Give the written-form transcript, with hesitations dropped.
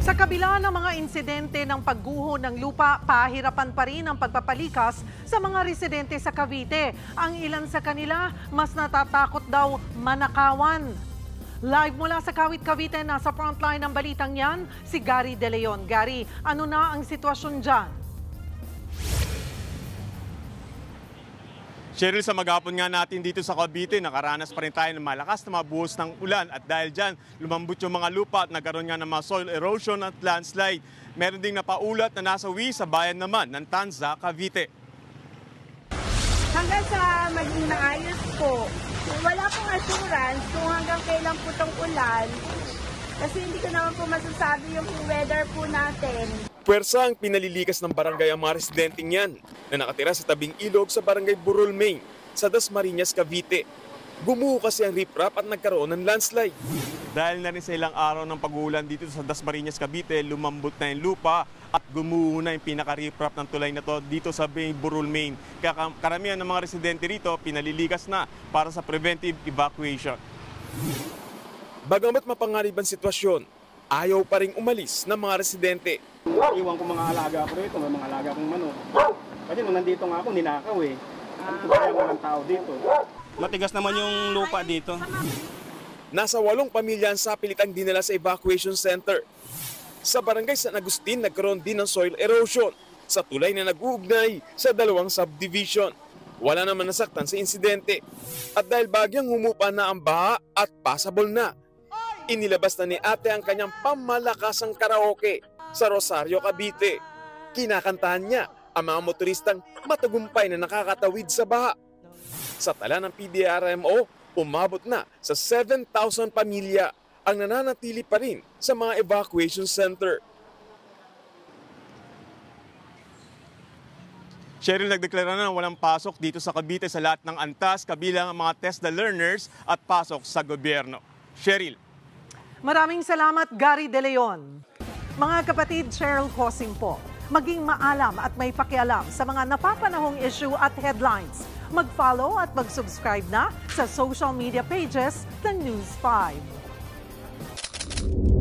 Sa kabila ng mga insidente ng pagguho ng lupa, pahirapan pa rin ang pagpapalikas sa mga residente sa Cavite. Ang ilan sa kanila, mas natatakot daw manakawan. Live mula sa Kawit, Cavite, nasa frontline ng balitang yan, si Gary De Leon. Gary, ano na ang sitwasyon dyan? Cheryl, sa maghapon nga natin dito sa Cavite, nakaranas pa rin tayo ng malakas na mga buhos ng ulan at dahil dyan, lumambot yung mga lupa at nagkaroon nga ng mga soil erosion at landslide. Meron ding napaulat na nasawi sa bayan naman ng Tanza, Cavite. Hanggang sa maging maayos po, wala pong assurance kung hanggang kailan po itong ulan kasi hindi ko naman po masasabi yung weather po natin. Puwersa ang pinalilikas ng barangay ang mga residenteng yan na nakatira sa tabing ilog sa barangay Burol, Maine, sa Dasmariñas, Cavite. Gumuho kasi ang riprap at nagkaroon ng landslide. Dahil na rin sa ilang araw ng pag-uulan dito sa Dasmariñas, Cavite, lumambot na yung lupa at gumuho na yung pinaka-riprap ng tulay na to dito sa Burol, Maine. Kaya karamihan ng mga residente rito pinalilikas na para sa preventive evacuation. Bagamat mapanganib ang sitwasyon, ayaw pa ring umalis ng mga residente. Iwan ko mga alaga ko rito, may mga alaga kong manok. Kasi nung nandito nga ako, ninakaw eh. Ano kaya mga tao dito? Matigas naman yung lupa dito. Nasa 8 pamilya ang sapilit ang dinala sa evacuation center. Sa barangay San Agustin, nagkaroon din ng soil erosion sa tulay na nag-uugnay sa 2 subdivision. Wala naman nasaktan sa insidente. At dahil bagyang humupa na ang baha at passable na, inilabas na ni ate ang kanyang pamalakasang karaoke sa Rosario, Cavite. Kinakantahan niya ang mga motoristang matagumpay na nakakatawid sa baha. Sa tala ng PDRMO, umabot na sa 7,000 pamilya ang nananatili pa rin sa mga evacuation center. Cheryl, nagdeklara na walang pasok dito sa Cavite sa lahat ng antas, kabilang ang mga TESDA learners at pasok sa gobyerno. Cheryl. Maraming salamat, Gary De Leon. Mga kapatid, Cheryl Cosing po. Maging maalam at may pakialam sa mga napapanahong issue at headlines. Mag-follow at mag-subscribe na sa social media pages ng News 5.